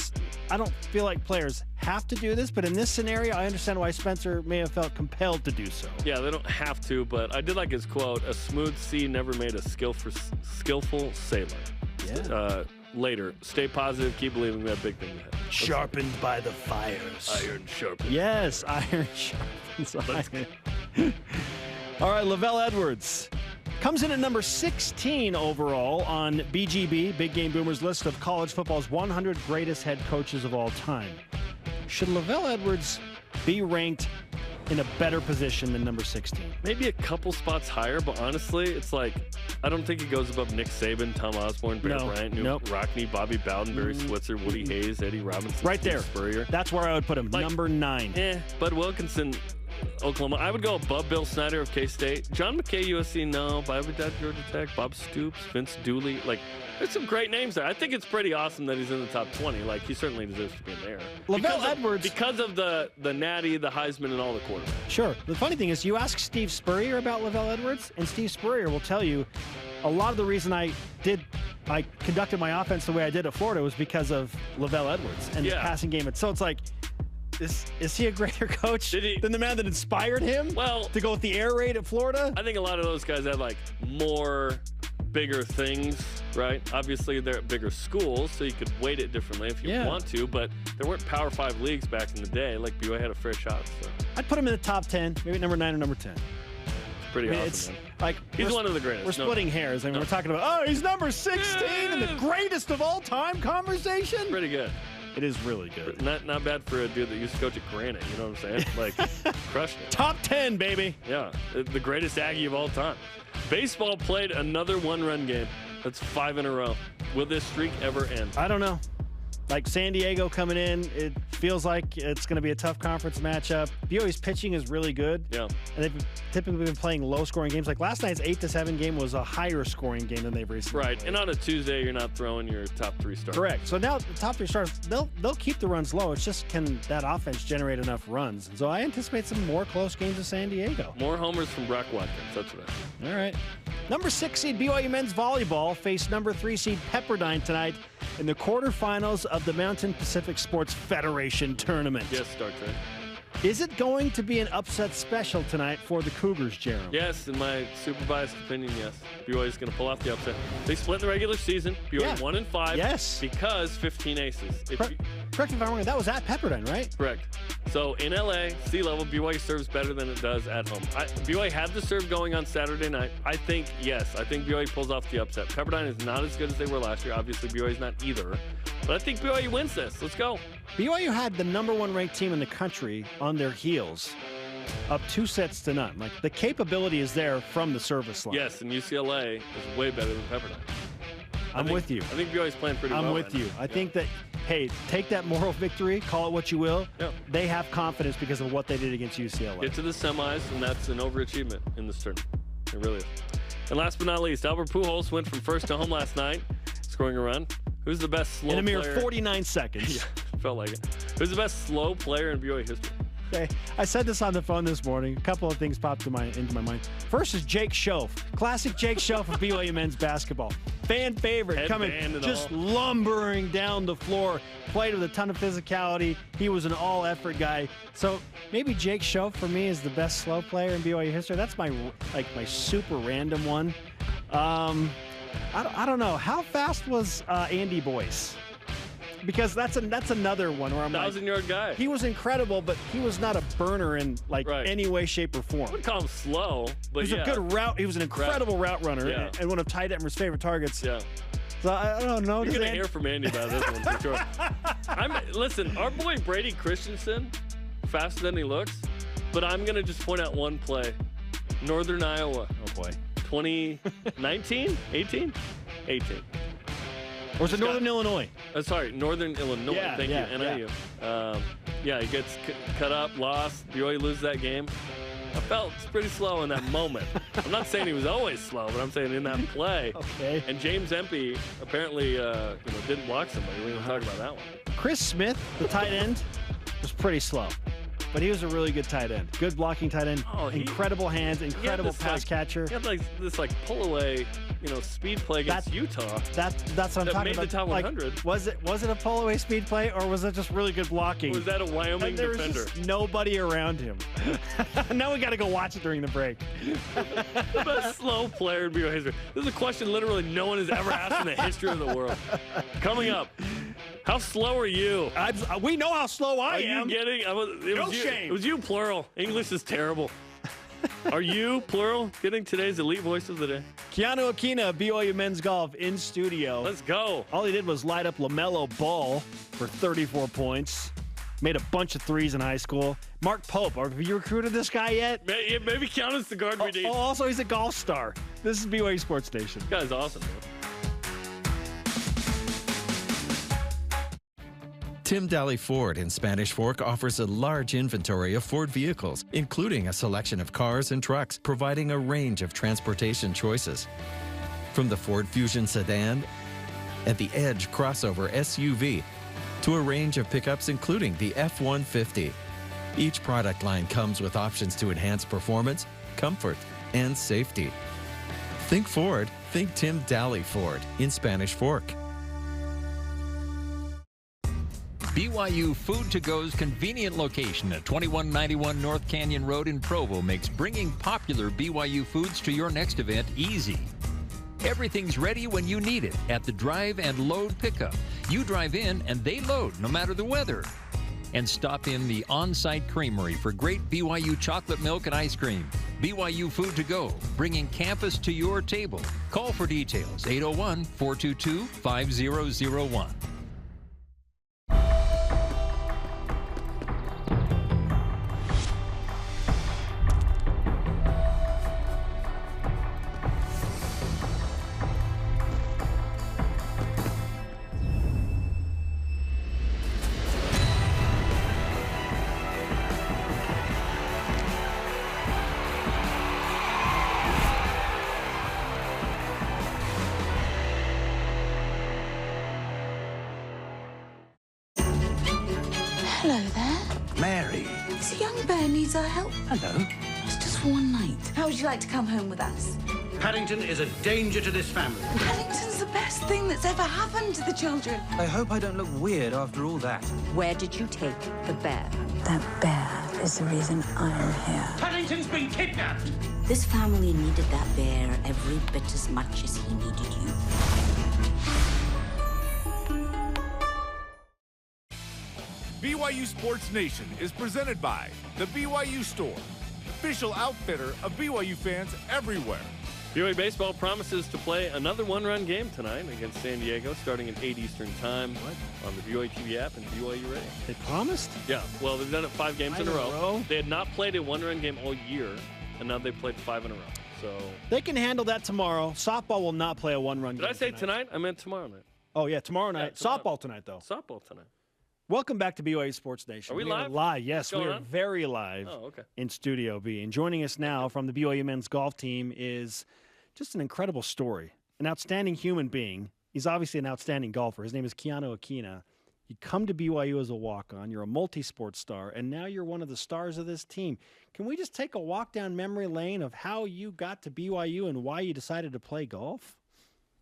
don't feel like players have to do this, but in this scenario, I understand why Spencer may have felt compelled to do so. Yeah, they don't have to, but I did like his quote, a smooth sea never made a skillful sailor. Yeah. Later, stay positive, keep believing, we have big things ahead. Sharpened by the fires. Iron sharpens. Yes, iron sharpens iron. All right, Lavelle Edwards comes in at number 16 overall on BGB, Big Game Boomers list of college football's 100 greatest head coaches of all time. Should Lavelle Edwards be ranked in a better position than number 16? Maybe a couple spots higher, but honestly, it's like, I don't think he goes above Nick Saban, Tom Osborne, Bear Bryant, Rockney, Bobby Bowden, Barry Switzer, Woody Hayes, Eddie Robinson, right Steve there. Spurrier. That's where I would put him, number 9. Bud Wilkinson, Oklahoma. I would go above Bill Snyder of K-State. John McKay, USC, no. Bobby Dad, Georgia Tech. Bob Stoops, Vince Dooley. There's some great names there. I think it's pretty awesome that he's in the top 20. He certainly deserves to be in there. Lavelle Edwards. Because of the Natty, the Heisman, and all the quarterbacks. Sure. The funny thing is, you ask Steve Spurrier about Lavelle Edwards, and Steve Spurrier will tell you a lot of the reason I conducted my offense the way I did at Florida was because of Lavelle Edwards and the passing game. So it's like, is he a greater coach than the man that inspired him to go with the air raid at Florida? I think a lot of those guys had more bigger things, right? Obviously, they're at bigger schools, so you could weight it differently if you want to, but there weren't Power 5 leagues back in the day. BYU had a fair shot. So. I'd put him in the top 10, maybe number 9 or number 10. It's pretty awesome, man. He's one of the greatest. We're splitting hairs. We're talking about, he's number 16 in the greatest of all time conversation. Pretty good. It is really good. Not bad for a dude that used to coach at Granite, you know what I'm saying? Crushed it. Top 10, baby. Yeah, the greatest Aggie of all time. Baseball played another one-run game. That's 5 in a row. Will this streak ever end? I don't know. Like San Diego coming in, it feels like it's going to be a tough conference matchup. BYU's pitching is really good. Yeah. And they've typically been playing low-scoring games. Like last night's 8-7 game was a higher-scoring game than they've recently Right, played. and on a Tuesday, you're not throwing your top 3 stars. Correct. So now the top 3 stars, they'll keep the runs low. It's just can that offense generate enough runs? So I anticipate some more close games of San Diego. More homers from Brock Watkins. That's what I think. All right. Number 6 seed BYU men's volleyball face number 3 seed Pepperdine tonight in the quarterfinals of the Mountain Pacific Sports Federation tournament. Yes, Star Trek. Is it going to be an upset special tonight for the Cougars, Jarom? Yes, in my super biased opinion, yes. BYU is going to pull off the upset. They split in the regular season. BYU 1-5. Yes. Because 15 aces. Correct me if I'm wrong. That was at Pepperdine, right? Correct. So in LA, sea level, BYU serves better than it does at home. BYU had the serve going on Saturday night. I think BYU pulls off the upset. Pepperdine is not as good as they were last year. Obviously, BYU is not either. But I think BYU wins this. Let's go. BYU had the number 1 ranked team in the country on their heels, up 2-0. Like the capability is there from the service line. Yes, and UCLA is way better than Pepperdine. I'm with you. I think BYU's playing pretty well. I'm with you. I think that, hey, take that moral victory, call it what you will. Yeah. They have confidence because of what they did against UCLA. Get to the semis, and that's an overachievement in this tournament. It really is. And last but not least, Albert Pujols went from first to home last night, scoring a run. Who's the best slow player? In a mere 49 seconds. Yeah, felt like it. Who's the best slow player in BYU history? Okay. I said this on the phone this morning. A couple of things popped into my mind. First is Jake Schoaf. Classic Jake Schoaf of BYU men's basketball. Fan favorite, coming just lumbering down the floor. Played with a ton of physicality. He was an all-effort guy. So maybe Jake Schoaf for me is the best slow player in BYU history. That's my super random one. I don't know. How fast was Andy Boyce? Because that's another one where I'm 1,000-yard guy. He was incredible, but he was not a burner in any way, shape, or form. I wouldn't call him slow, but he was a good route. He was an incredible route runner and one of Ty Detmer's favorite targets. Yeah. So I don't know. You're gonna hear from Andy about this one for sure. Listen, our boy Brady Christensen, faster than he looks, but I'm gonna just point out one play. Northern Iowa. Oh boy. 2019? 18? 18. Or was it Northern Illinois? Sorry, Northern Illinois. Thank you, NIU. He gets cut up, lost. BYU loses that game. I felt pretty slow in that moment. I'm not saying he was always slow, but I'm saying in that play. Okay. And James Empey apparently didn't block somebody. We didn't talk about that one. Chris Smith, the tight end, was pretty slow. But he was a really good tight end. Good blocking tight end. Incredible hands, incredible pass catcher. He had this pull away, speed play against Utah. That's what I'm talking about. That made the top 100. Was it a pull away speed play or was it just really good blocking? Or was that a Wyoming there defender? Was just nobody around him. Now we got to go watch it during the break. The best slow player in BYU history. This is a question literally no one has ever asked in the history of the world. Coming up. How slow are you? We know how slow I am. Are you getting? No shame. It was you, plural. English is terrible. Are you, plural, getting today's elite voice of the day? Keanu Akina, BYU men's golf, in studio. Let's go. All he did was light up LaMelo Ball for 34 points. Made a bunch of threes in high school. Mark Pope, have you recruited this guy yet? Maybe Keanu's the guard we need. Also, he's a golf star. This is BYU Sports Nation. This guy's awesome, man. Tim Daly Ford in Spanish Fork offers a large inventory of Ford vehicles, including a selection of cars and trucks, providing a range of transportation choices. From the Ford Fusion sedan and the Edge crossover SUV to a range of pickups including the F-150. Each product line comes with options to enhance performance, comfort, and safety. Think Ford, think Tim Daly Ford in Spanish Fork. BYU Food to Go's convenient location at 2191 North Canyon Road in Provo makes bringing popular BYU foods to your next event easy. Everything's ready when you need it at the drive and load pickup. You drive in and they load no matter the weather. And stop in the on-site creamery for great BYU chocolate milk and ice cream. BYU Food to Go, bringing campus to your table. Call for details, 801-422-5001. Mary. This young bear needs our help. Hello. It's just for one night. How would you like to come home with us? Paddington is a danger to this family. Paddington's the best thing that's ever happened to the children. I hope I don't look weird after all that. Where did you take the bear? That bear is the reason I'm here. Paddington's been kidnapped! This family needed that bear every bit as much as he needed you. BYU Sports Nation is presented by the BYU Store, official outfitter of BYU fans everywhere. BYU Baseball promises to play another one-run game tonight against San Diego starting at 8 Eastern Time on the BYU TV app and BYU Radio. They promised? Yeah. Well, they've done it 5 games in a row. They had not played a one-run game all year, and now they've played 5 in a row. So they can handle that tomorrow. Softball will not play a one-run game. Did I say tonight? I meant tomorrow night. Oh, yeah, tomorrow night. Yeah, tomorrow. Softball tonight, though. Softball tonight. Welcome back to BYU Sports Nation. Are we live? Are live, yes. We are on? very live in Studio B. And joining us now from the BYU men's golf team is just an incredible story. An outstanding human being. He's obviously an outstanding golfer. His name is Keanu Akina. You come to BYU as a walk-on. You're a multi-sport star, and now you're one of the stars of this team. Can we just take a walk down memory lane of how you got to BYU and why you decided to play golf?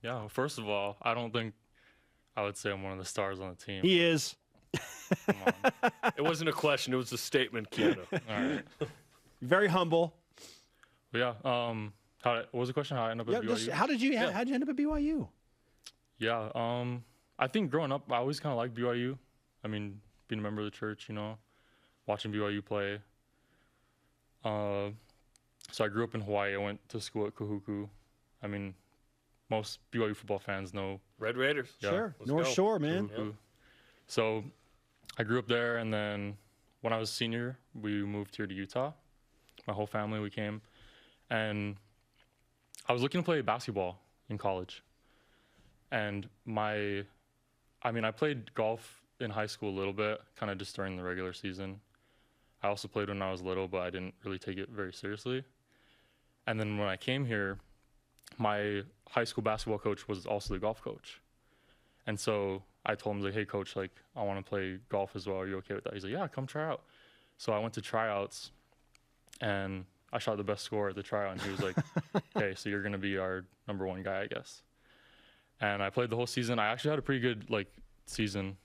Yeah, well, first of all, I don't think I would say I'm one of the stars on the team. He is. Come on. It wasn't a question. It was a statement, Keanu. All right. Very humble. But yeah, what was the question? How I ended up at BYU? How'd you end up at BYU? Yeah, I think growing up, I always kind of liked BYU. I mean, being a member of the church, you know, watching BYU play. So I grew up in Hawaii. I went to school at Kahuku. I mean, most BYU football fans know. Red Raiders. Yeah. Sure. North Shore, man. Yep. So I grew up there, and then when I was a senior, we moved here to Utah. My whole family, we came. And I was looking to play basketball in college. And I played golf in high school a little bit, kind of just during the regular season. I also played when I was little, but I didn't really take it very seriously. And then when I came here, my high school basketball coach was also the golf coach. And so I told him, like, hey, coach, like, I want to play golf as well. Are you okay with that? He's like, yeah, come try out. So I went to tryouts, and I shot the best score at the tryout. And he was like, okay, so you're going to be our #1 guy, I guess. And I played the whole season. I actually had a pretty good, season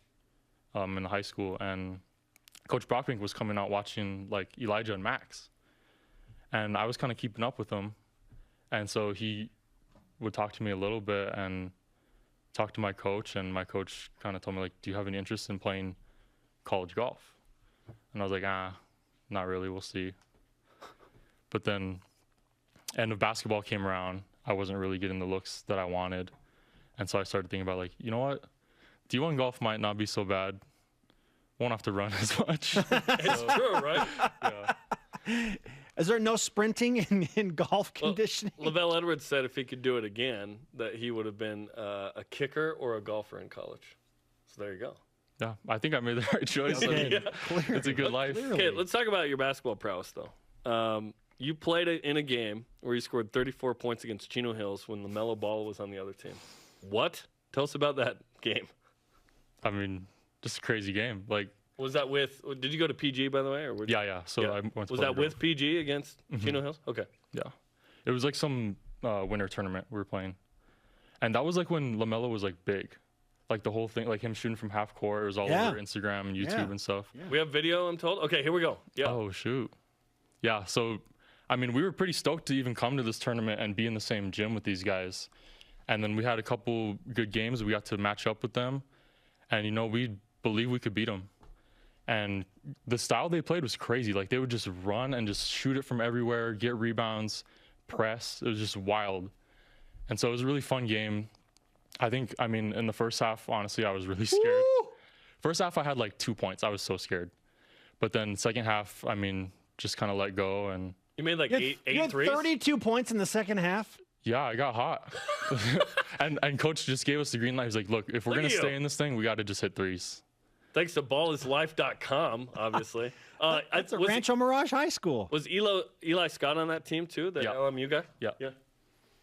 in high school. And Coach Brockbank was coming out watching, Elijah and Max. And I was kind of keeping up with them. And so he would talk to me a little bit and talk to my coach. And my coach kind of told me, do you have any interest in playing college golf? And I was like, not really. We'll see. But then end of basketball came around. I wasn't really getting the looks that I wanted. And so I started thinking about, you know what? D1 golf might not be so bad. Won't have to run as much. It's true, right? Yeah. Is there no sprinting in golf conditioning? Lavelle Edwards said if he could do it again, that he would have been a kicker or a golfer in college. So there you go. Yeah, I think I made the right choice. Okay, It's a good life. Okay, let's talk about your basketball prowess, though. You played in a game where you scored 34 points against Chino Hills when LaMelo Ball was on the other team. What? Tell us about that game. I mean, just a crazy game. Was that with? Did you go to PG, by the way, or Yeah. So I went to was that with PG against Chino Hills? Okay. Yeah, it was some winter tournament we were playing, and that was when LaMelo was big, the whole thing, him shooting from half court. It was all over Instagram and YouTube and stuff. Yeah. We have video, I'm told. Okay, here we go. Yeah. Oh shoot. Yeah. So, I mean, we were pretty stoked to even come to this tournament and be in the same gym with these guys, and then we had a couple good games. We got to match up with them, and we believe we could beat them. And the style they played was crazy. They would just run and just shoot it from everywhere, get rebounds, press. It was just wild. And so it was a really fun game. In the first half, honestly, I was really scared. Woo! First half, I had 2 points. I was so scared. But then second half, just kind of let go. And you made eight you had threes? 32 points in the second half? Yeah, I got hot. and coach just gave us the green light. He's like, look, if we're going to stay in this thing, we got to just hit threes. Thanks to ballislife.com, obviously. That's a Rancho Mirage High School. Was Eli Scott on that team, too, the LMU guy? Yeah.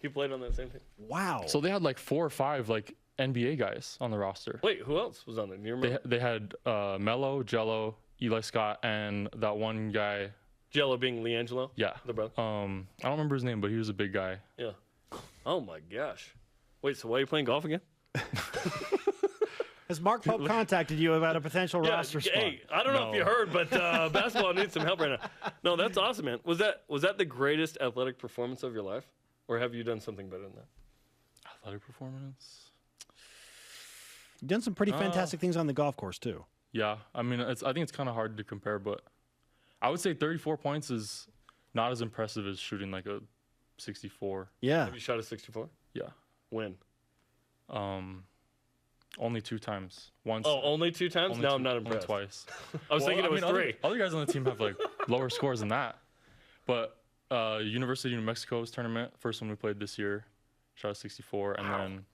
He played on that same team. Wow. So they had 4 or 5 NBA guys on the roster. Wait, who else was on there? Do you remember? They had Melo, Jello, Eli Scott, and that one guy. Jello being LiAngelo? Yeah. The brother? I don't remember his name, but he was a big guy. Yeah. Oh, my gosh. Wait, so why are you playing golf again? Has Mark Pope contacted you about a potential roster spot? Hey, I don't know if you heard, but basketball needs some help right now. No, that's awesome, man. Was that the greatest athletic performance of your life? Or have you done something better than that? Athletic performance? You've done some pretty fantastic things on the golf course, too. Yeah. I mean, I think it's kind of hard to compare, but I would say 34 points is not as impressive as shooting like a 64. Yeah. Have you shot a 64? Yeah. When? Only 2 times. Once. Oh, only 2 times? No, I'm not only impressed. Twice. I was thinking it was 3. Other guys on the team have like lower scores than that. But University of New Mexico's tournament, first one we played this year, shot a 64, and then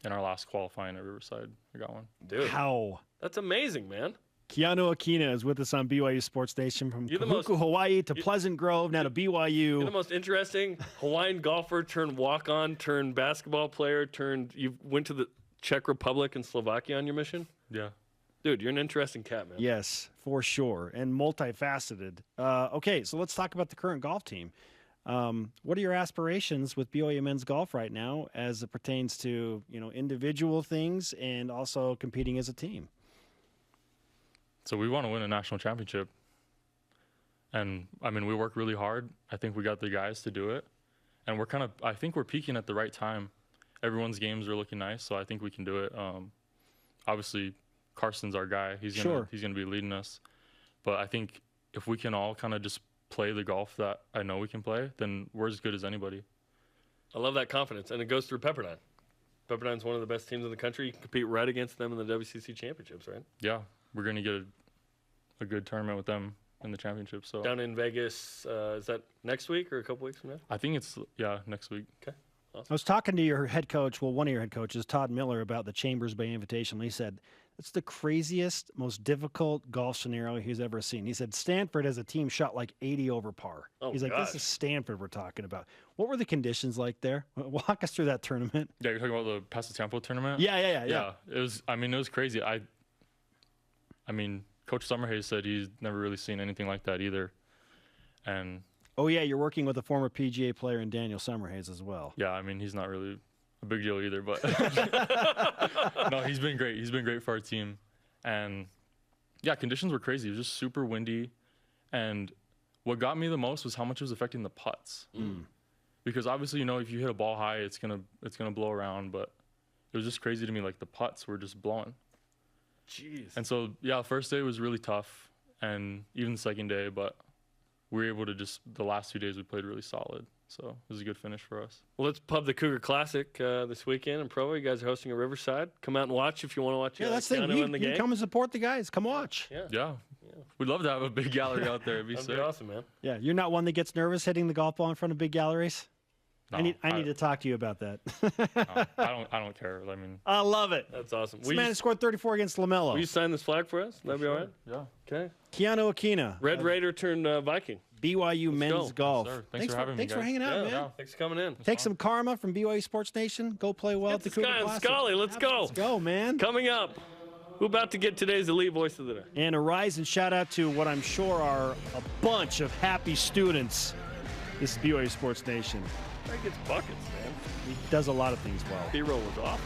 in our last qualifying at Riverside, I got one. Dude, how? That's amazing, man. Keanu Akina is with us on BYU Sports Nation from You're the Kahuku, Hawaii to Pleasant Grove, now to BYU. You're the most interesting Hawaiian golfer turned walk-on, turned basketball player, you went to the Czech Republic and Slovakia on your mission? Yeah. Dude, you're an interesting cat, man. Yes, for sure, and multifaceted. Okay, so let's talk about the current golf team. What are your aspirations with BYU men's golf right now as it pertains to individual things and also competing as a team? So we want to win a national championship. And, I mean, we work really hard. I think we got the guys to do it. And I think we're peaking at the right time. Everyone's games are looking nice, so I think we can do it. Obviously, Carson's our guy. He's gonna be leading us. But I think if we can all kind of just play the golf that I know we can play, then we're as good as anybody. I love that confidence, and it goes through Pepperdine. Pepperdine's one of the best teams in the country. You can compete right against them in the WCC championships, right? Yeah, we're going to get a good tournament with them in the championship. So down in Vegas, is that next week or a couple weeks from now? I think it's next week. Okay. Awesome. I was talking to your head coach, one of your head coaches, Todd Miller, about the Chambers Bay Invitational. He said it's the craziest, most difficult golf scenario he's ever seen. He said Stanford as a team shot like 80 over par. Oh, he's like, this is Stanford we're talking about. What were the conditions like there? Walk us through that tournament. Yeah, you're talking about the Pasatiempo tournament? Yeah. It was crazy. I mean, Coach Summerhays said he's never really seen anything like that either. And oh, yeah, you're working with a former PGA player in Daniel Summerhays as well. Yeah, I mean, he's not really a big deal either, but no, he's been great. He's been great for our team. And yeah, conditions were crazy. It was just super windy. And what got me the most was how much it was affecting the putts. Because obviously, if you hit a ball high, it's gonna blow around, but it was just crazy to me, like the putts were just blowing. Jeez. And so, yeah, first day was really tough, and even the second day, but we were able to the last 2 days we played really solid. So it was a good finish for us. Well, let's pub the Cougar Classic this weekend in Provo. You guys are hosting at Riverside. Come out and watch if you want to watch. Yeah, that's the thing. You can come and support the guys. Come watch. Yeah. We'd love to have a big gallery out there. It'd be awesome, man. Yeah, you're not one that gets nervous hitting the golf ball in front of big galleries? No, I need to talk to you about that. No, I don't care. I mean, I love it. That's awesome. This man scored 34 against LaMelo. Will you sign this flag for us? That'd be all right? Yeah. Okay. Keanu Akina. Red Raider turned Viking. BYU men's golf. Yes, thanks for having me, Thanks guys. for hanging out, man. Yeah. Thanks for coming in. Take some karma from BYU Sports Nation. Go play well at the Cougar Classic. Scully, let's go. Let's go, man. Coming up, we're about to get today's Elite Voice of the Day. And a rise and shout out to what I'm sure are a bunch of happy students. This is BYU Sports Nation. He gets buckets, man. He does a lot of things well. B-roll was off.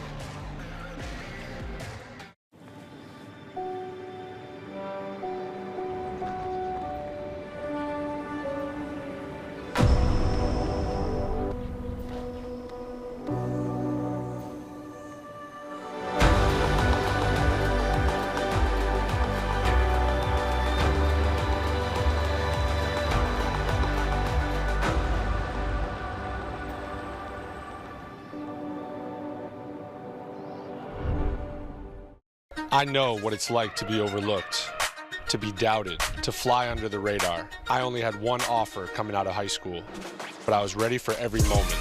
I know what it's like to be overlooked, to be doubted, to fly under the radar. I only had one offer coming out of high school, but I was ready for every moment,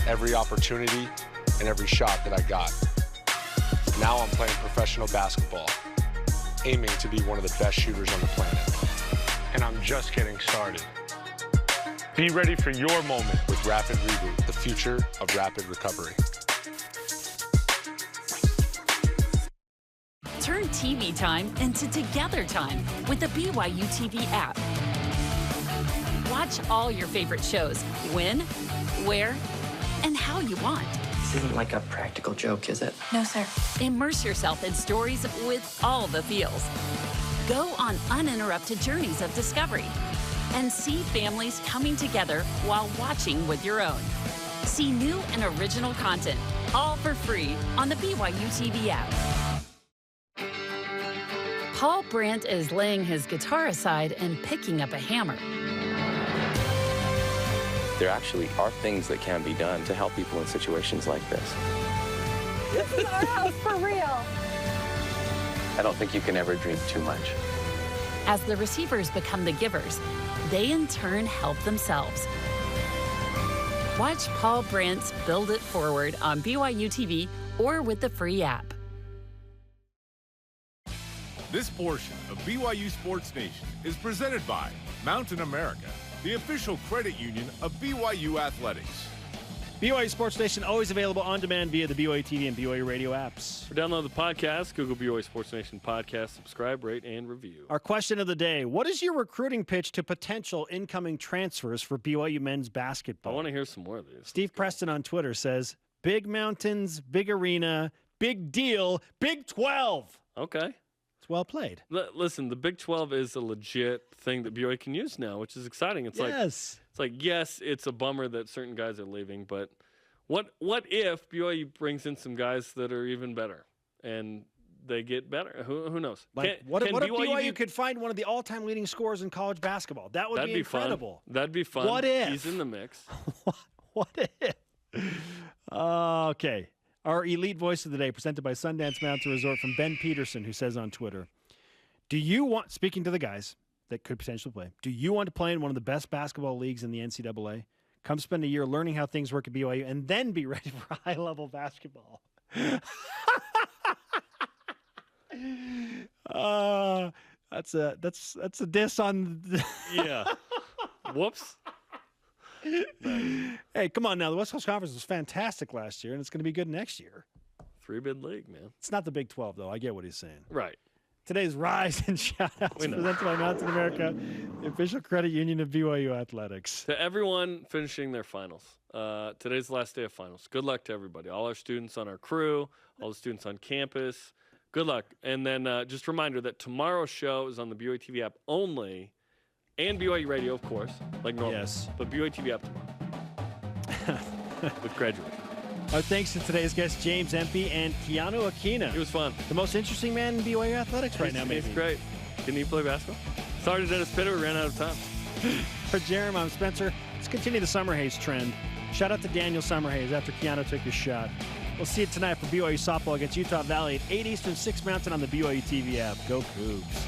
every opportunity, and every shot that I got. Now I'm playing professional basketball, aiming to be one of the best shooters on the planet. And I'm just getting started. Be ready for your moment with Rapid Reboot, the future of rapid recovery. Turn TV time into together time with the BYU TV app. Watch all your favorite shows when, where, and how you want. This isn't like a practical joke, is it? No, sir. Immerse yourself in stories with all the feels. Go on uninterrupted journeys of discovery and see families coming together while watching with your own. See new and original content, all for free on the BYU TV app. Paul Brandt is laying his guitar aside and picking up a hammer. There actually are things that can be done to help people in situations like this. This is our house for real. I don't think you can ever dream too much. As the receivers become the givers, they in turn help themselves. Watch Paul Brandt's Build It Forward on BYU TV or with the free app. This portion of BYU Sports Nation is presented by Mountain America, the official credit union of BYU Athletics. BYU Sports Nation always available on demand via the BYU TV and BYU radio apps. For download the podcast, Google BYU Sports Nation podcast, subscribe, rate, and review. Our question of the day, what is your recruiting pitch to potential incoming transfers for BYU men's basketball? I want to hear some more of these. Steve Preston on Twitter says, big mountains, big arena, big deal, Big 12. Okay. It's well played. Listen, the Big 12 is a legit thing that BYU can use now, which is exciting. It's yes, it's a bummer that certain guys are leaving, but what if BYU brings in some guys that are even better and they get better? Who knows? What if BYU could find one of the all-time leading scorers in college basketball? That'd be incredible. Fun. That'd be fun. What if? He's in the mix. What if? Okay. Our elite voice of the day, presented by Sundance Mountain Resort, from Ben Peterson, who says on Twitter, speaking to the guys that could potentially play, do you want to play in one of the best basketball leagues in the NCAA? Come spend a year learning how things work at BYU and then be ready for high-level basketball. That's a diss on. Yeah. Whoops. Nice. Hey, come on now. The West Coast Conference was fantastic last year, and it's going to be good next year. 3-bid league, man. It's not the Big 12, though. I get what he's saying. Right. Today's Rise and Shoutouts presented by Mountain America, the official credit union of BYU Athletics. To everyone finishing their finals, today's the last day of finals. Good luck to everybody. All our students on our crew, all the students on campus. Good luck. And then just a reminder that tomorrow's show is on the BYU TV app only, and BYU Radio, of course, like normal. Yes. But BYU TV app tomorrow. With graduation. Our thanks to today's guests, James Empey and Keanu Akina. It was fun. The most interesting man in BYU Athletics right now, maybe. He's great. Didn't he play basketball? Sorry to Dennis Pitter, we ran out of time. For Jarom, I'm Spencer. Let's continue the Summerhaze trend. Shout out to Daniel Summerhaze after Keanu took his shot. We'll see it tonight for BYU softball against Utah Valley at 8 Eastern, 6 Mountain on the BYU TV app. Go Cougs.